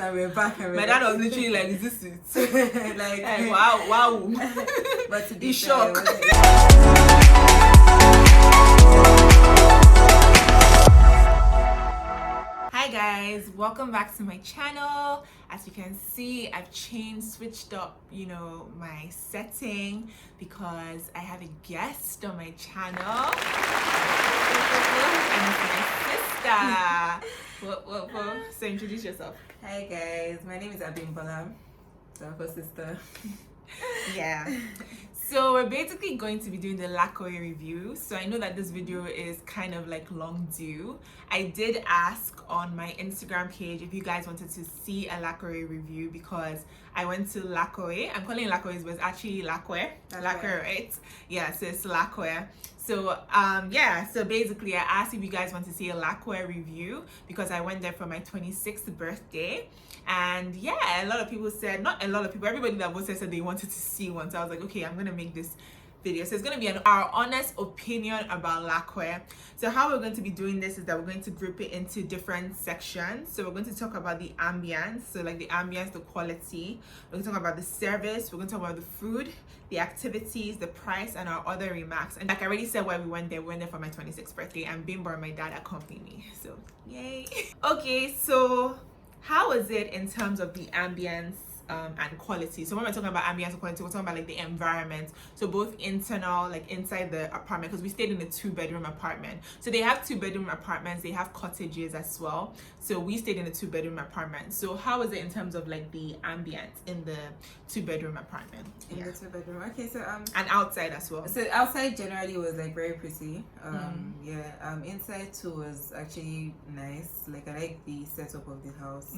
And we're back. My dad was literally like, "Is this it?" like, wow. But to be He's fair, shocked. Hi guys, welcome back to my channel. As you can see, I've switched up, my setting because I have a guest on my channel. And it's my sister. So introduce yourself. Hi guys, my name is Abimbola, so her sister. Yeah. So we're basically going to be doing the Lakowe review. So I know that this video is kind of like long due. I did ask on my Instagram page if you guys wanted to see a Lakowe review because I went to Lakowe. I'm calling it Lakowe, but it's actually Lakowe. Lakowe, right? Yeah, so it's Lakowe. So so basically I asked if you guys want to see a Lakowe review because I went there for my 26th birthday. And yeah, a lot of people said, not a lot of people, everybody that voted said they wanted to see one. So I was like, okay, I'm gonna make this video. So it's gonna be our honest opinion about Lakowe. So how we're going to be doing this is that we're going to group it into different sections. So we're going to talk about the ambience, so like the ambience, the quality. We're going to talk about the service. We're going to talk about the food, the activities, the price, and our other remarks. And like I already said, why we went there for my 26th birthday, and Bimbo and my dad accompanied me. So yay. Okay, so how is it in terms of the ambience and quality? So when we're talking about ambience and quality, we're talking about like the environment. So both internal, like inside the apartment, because we stayed in a 2-bedroom apartment. So they have 2-bedroom apartments, they have cottages as well. So we stayed in a 2-bedroom apartment. So how is it in terms of like the ambience in the 2-bedroom apartment? In the 2-bedroom. Okay, so and outside as well. So outside generally was like very pretty. Inside too was actually nice. Like I like the setup of the house.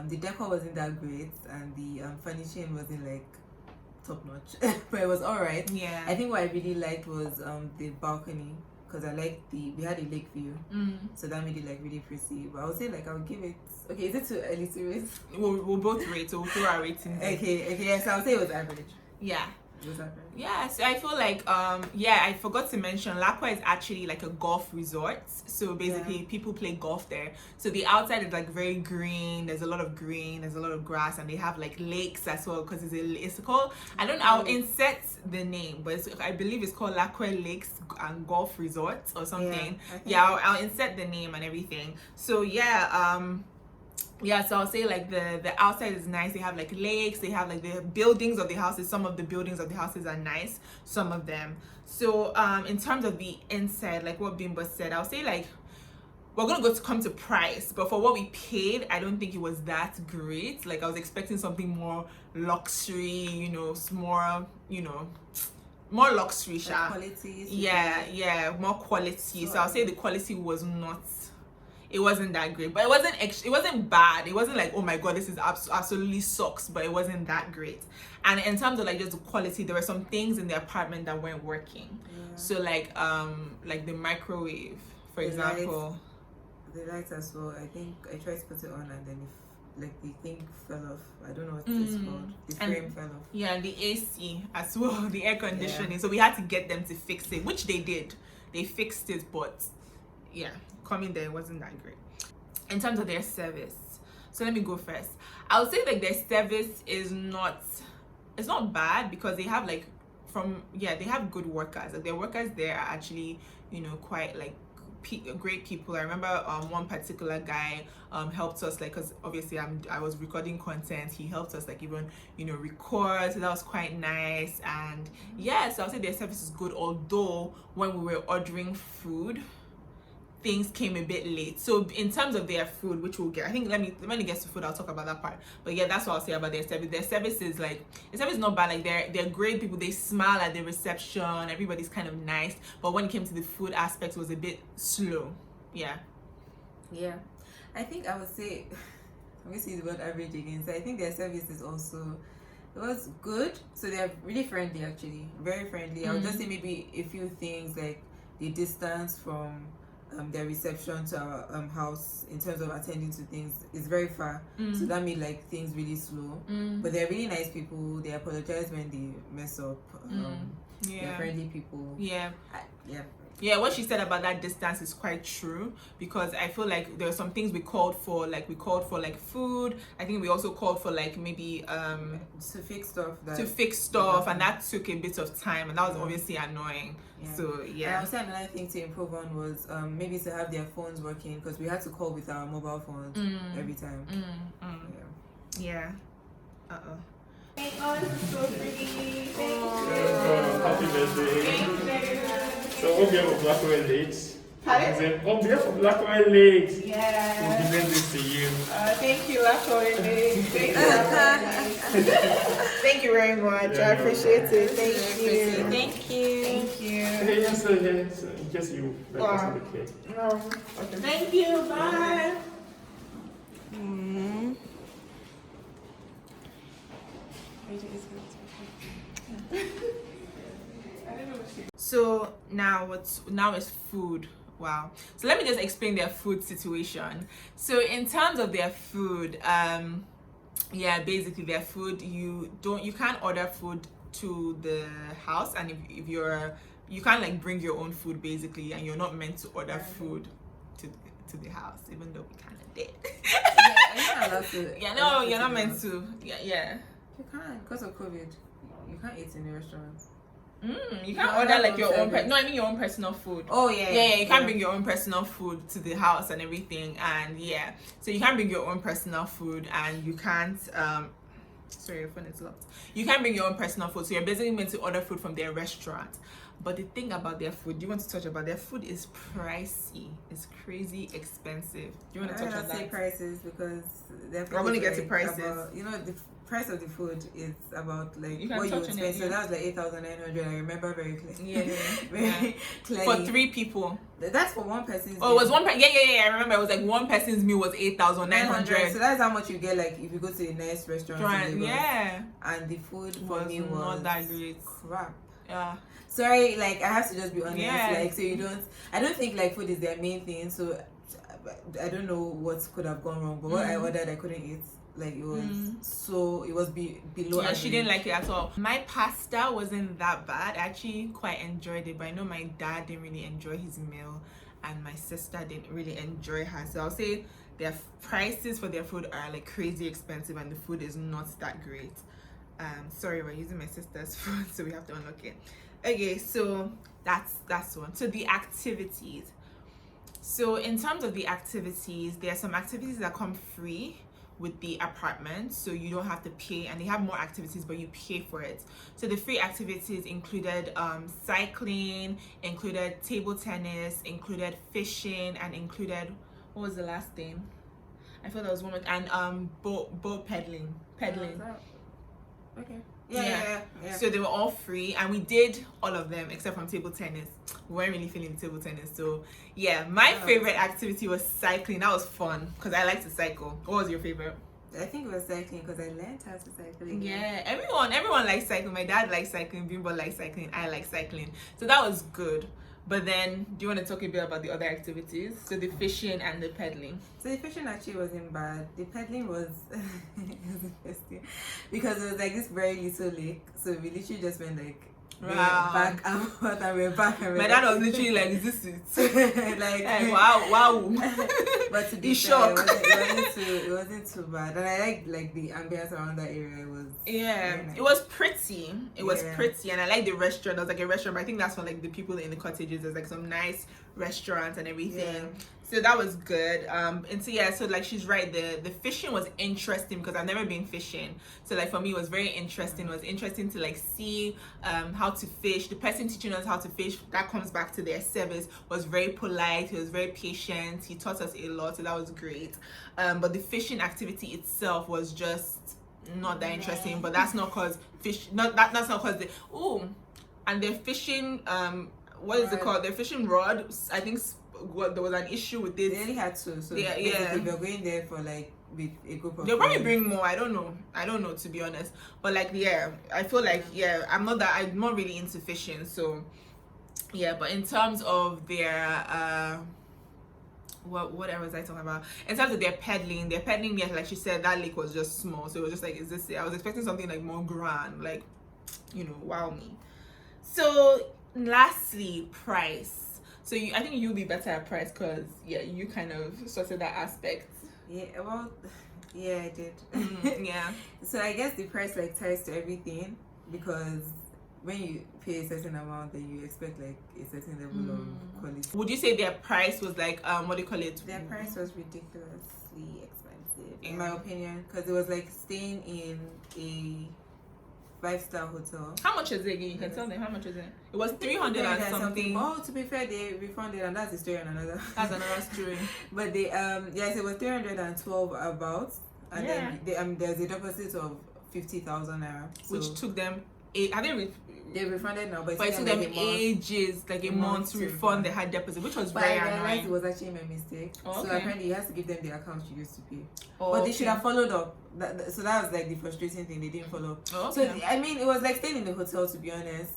The decor wasn't that great, and the furnishing wasn't like top notch, but it was alright. Yeah. I think what I really liked was the balcony, because I liked we had a lake view, so that made it like really pretty. But I would say like I would give it. Okay, is it too early to rate? We'll both rate, so we'll throw our ratings. Okay, yeah. So I would say it was average. Yeah. Exactly. Yeah, so I feel like I forgot to mention Lakowe is actually like a golf resort. So basically people play golf there. So the outside is like very green, there's a lot of green, there's a lot of grass, and they have like lakes as well, because it's called, I don't know, I'll insert the name, but I believe it's called Lakowe Lakes and Golf Resort or something. I'll insert the name and everything. So so I'll say like the outside is nice. They have like lakes, they have like the buildings of the houses. Some of the buildings of the houses are nice, some of them. So in terms of the inside, like what Bimbo said, I'll say like we're gonna come to price, but for what we paid, I don't think it was that great. Like I was expecting something more luxury, more luxury, like quality. More quality. So I'll say the quality was not. It wasn't that great, but it wasn't bad. It wasn't like, oh my god, this is absolutely sucks, but it wasn't that great. And in terms of like just the quality, there were some things in the apartment that weren't working. So like the microwave, for example. The lights as well. I think I tried to put it on, and then the thing fell off. I don't know what it's called. The frame fell off. Yeah, and the AC as well, the air conditioning. Yeah. So we had to get them to fix it, which they did. They fixed it, but coming there wasn't that great. In terms of their service, so let me go first. I would say like their service is not bad, because they have they have good workers. Like their workers there are actually quite like great people. I remember one particular guy helped us, like, because obviously I was recording content. He helped us like even record, so that was quite nice. And so I'll say their service is good, although when we were ordering food, things came a bit late. So in terms of their food, which we'll get, I think when it gets to food, I'll talk about that part. But that's what I'll say about their service. Their service is like, the service is not bad. Like they're great people. They smile at the reception. Everybody's kind of nice. But when it came to the food aspect, it was a bit slow. Yeah. I think I would say, I'm going to use the word average again. So I think their service is also, it was good. So they're really friendly, actually, very friendly. I would just say maybe a few things like the distance from their reception to our house in terms of attending to things is very far, so that made like things really slow. But they're really nice people. They apologize when they mess up. They're friendly people. Yeah, what she said about that distance is quite true, because I feel like there are some things we called for like food. I think we also called for like maybe to fix stuff and that took a bit of time, and that was obviously annoying. So And I would say another thing to improve on was maybe to have their phones working, because we had to call with our mobile phones every time. Yeah. Oh, this is so pretty. Thank you. Happy birthday. Thank you very much. So on behalf of Lakowe Lakes, Pardon? on behalf of Lakowe Lakes, we're Yeah. giving this to you. Thank you, Lakowe. Thank you, Lakowe. Thank you very much. I appreciate it. Thank you. Thank you. Thank you. Okay, yes, sir, yes, sir, in case you like us on the cake. Okay. Thank you. Bye. So now is food. Wow. So let me just explain their food situation. So in terms of their food, basically their food, you can't order food to the house, and if you can't like bring your own food basically, and you're not meant to order food to the house, even though we kind of did. You're not allowed to. Yeah, no, you're not meant to. Yeah. You can't, because of COVID. You can't eat in the restaurant. You can't order like your own. I mean your own personal food. Oh yeah. Yeah. You can't bring your own personal food to the house and everything, and so you can't bring your own personal food, and you can't. Sorry, your phone is locked. You can't bring your own personal food, so you're basically meant to order food from their restaurant. But the thing about their food, do you want to touch about their food? Is pricey. It's crazy expensive. Do you want to touch on that? Say prices, because We're gonna get to prices. The price of the food is about like You can what you touch would on spend. it, So that was like 8,900. I remember very clearly. Yeah. Very clearly. For 3 people. That's for one person's. Oh, it was one person. Yeah. I remember it was like one person's meal was 8,900. So that's how much you get like if you go to a nice restaurant. In Lagos. Yeah. And the food for me was not that great. Crap. Yeah. Sorry, like I have to just be honest. Yeah. Like, so I don't think like food is their main thing. So I don't know what could have gone wrong. But what I ordered, I couldn't eat. Like it was below. Yeah, average. she didn't like it at all. My pasta wasn't that bad. I actually quite enjoyed it, but I know my dad didn't really enjoy his meal, and my sister didn't really enjoy hers. So I'll say their prices for their food are like crazy expensive, and the food is not that great. Sorry, we're using my sister's food, so we have to unlock it. Okay, so that's one. So the activities. So in terms of the activities, there are some activities that come free with the apartment, so you don't have to pay, and they have more activities but you pay for it. So the free activities included cycling, included table tennis, included fishing, and included, what was the last thing? I thought that was one with, and boat pedaling. Okay. Yeah. So they were all free, and we did all of them except from table tennis. We weren't really feeling table tennis. So yeah, my favorite activity was cycling. That was fun because I like to cycle. What was your favorite? I think it was cycling, because I learned how to cycle again. Yeah, everyone likes cycling. My dad likes cycling, Bimbo likes cycling, I like cycling. So that was good. But then, do you want to talk a bit about the other activities? So the fishing and the pedaling. So the fishing actually wasn't bad. The pedaling was interesting, because it was like this very little lake. So we literally just went like back and forth, and we're back. And My dad was literally like, "Is this it?" like wow. But to be fair, it wasn't too bad, and I like the ambience around that area. It was nice. It was pretty. It was pretty, and I like the restaurant. There was like a restaurant, but I think that's for like the people in the cottages. There's like some nice restaurants and everything. Yeah. So that was good. And so like she's right, the fishing was interesting because I've never been fishing. So like for me it was very interesting. It was interesting to like see how to fish. The person teaching us how to fish, that comes back to their service, was very polite, he was very patient, he taught us a lot, so that was great. But the fishing activity itself was just not that interesting. But that's not cause fish that's not cause and their fishing what is it called? Their fishing rod, I think there was an issue with it. They really had to. So yeah. We're going there for like with a group of. They'll probably bring more. I don't know to be honest. But like I feel like I'm not really into fishing. So but in terms of their what was I talking about? In terms of their pedaling, like she said, that lake was just small. So it was just like, is this it? I was expecting something like more grand, like wow me. So lastly, price. So I think you'll be better at price because you kind of sorted that aspect. Yeah, well, yeah, I did. Yeah. So I guess the price like ties to everything, because when you pay a certain amount, then you expect like a certain level of quality. Would you say their price was like what do you call it? Their price was ridiculously expensive, in my opinion, because it was like staying in a 5-star hotel. How much is it again? You can tell them how much is it. It was 300 and something. Oh, to be fair, they refunded, and that's a story on another. That's another story. But they yes, it was 312 about, and then they, there's a deposit of 50,000 naira, which took them they refunded now, but it took them ages, like a month to refund the high deposit, which was very annoying. I realized it was actually my mistake. Oh, okay. So apparently, you have to give them the account you used to pay. Oh, but they should have followed up. So that was like the frustrating thing. They didn't follow up. Oh, okay. So I mean, it was like staying in the hotel. To be honest,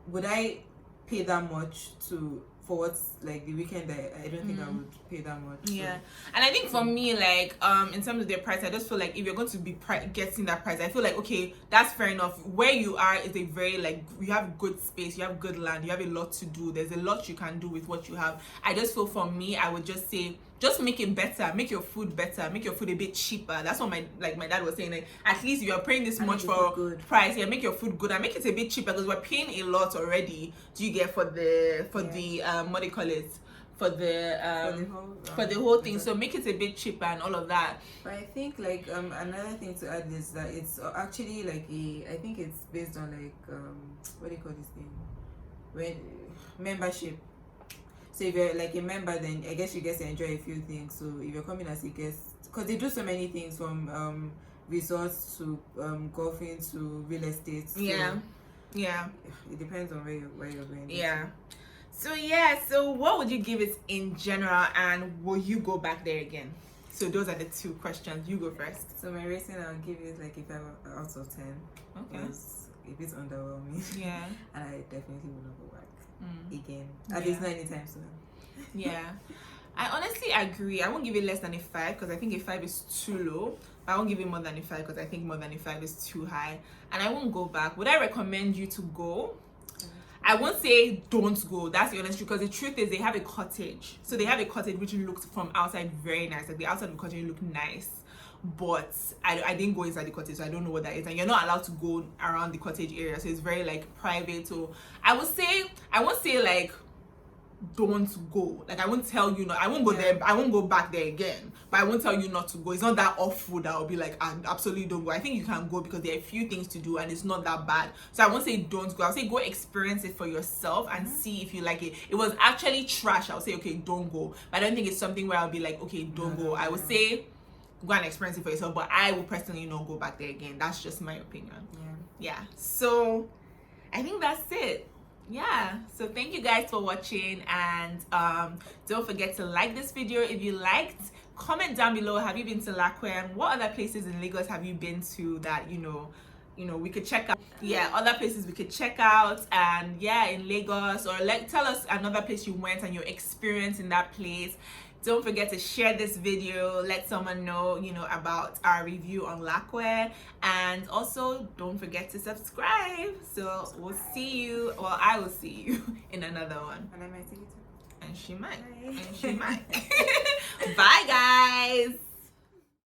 would I pay that much for what's like the weekend? I don't think I would pay that much. Yeah, and I think for me, like in terms of their price, I just feel like if you're going to be getting that price, I feel like okay, that's fair enough. Where you are is a very like you have good space, you have good land, you have a lot to do. There's a lot you can do with what you have. I just feel for me, I would just say, just make it better, make your food better, make your food a bit cheaper. That's what my dad was saying. Like at least you are paying this much for price. Yeah, make your food good and make it a bit cheaper because we're paying a lot already. Do you get for the what do you call it? For the whole thing. So make it a bit cheaper and all of that. But I think like another thing to add is that it's actually like I think it's based on like what do you call this thing? When membership. So if you're like a member, then I guess you get to enjoy a few things. So if you're coming as a guest, because they do so many things from resorts to golfing to real estate. So yeah. It depends on where you're going. Yeah. So what would you give it in general, and will you go back there again? So those are the two questions. You go first. So my rating, I'll give it like a 5 out of 10. Okay. Because a bit underwhelming. Yeah. And I definitely will not go back again. At least not anytime soon. Yeah. I honestly agree. I won't give it less than a 5 because I think a 5 is too low. But I won't give it more than a 5 because I think more than a 5 is too high. And I won't go back. Would I recommend you to go? I won't say don't go. That's the honest truth, because the truth is they have a cottage. So they have a cottage which looks from outside very nice. Like the outside of the cottage look nice. But I didn't go inside the cottage, so I don't know what that is. And you're not allowed to go around the cottage area. So it's very like private. So I won't say like don't go. Like I won't tell you I won't go there. I won't go back there again. But I won't tell you not to go. It's not that awful that I'll be like, absolutely don't go. I think you can go because there are a few things to do and it's not that bad. So I won't say don't go. I'll say go experience it for yourself and see if you like it. It was actually trash. I'll say okay, don't go. But I don't think it's something where I'll be like, okay, don't go. I would say go and experience it for yourself. But I will personally not go back there again. That's just my opinion. Yeah. So I think that's it. Yeah, so thank you guys for watching, and don't forget to like this video if you liked. Comment down below, have you been to Lakowe, and what other places in Lagos have you been to that you know we could check out? Yeah, other places we could check out, and yeah, in Lagos, or tell us another place you went and your experience in that place. Don't forget to share this video, let someone know, about our review on Lakowe, and also don't forget to subscribe. So we'll see you, well, I will see you in another one. And I might see you too. And she might. Bye. And she might. Bye, guys.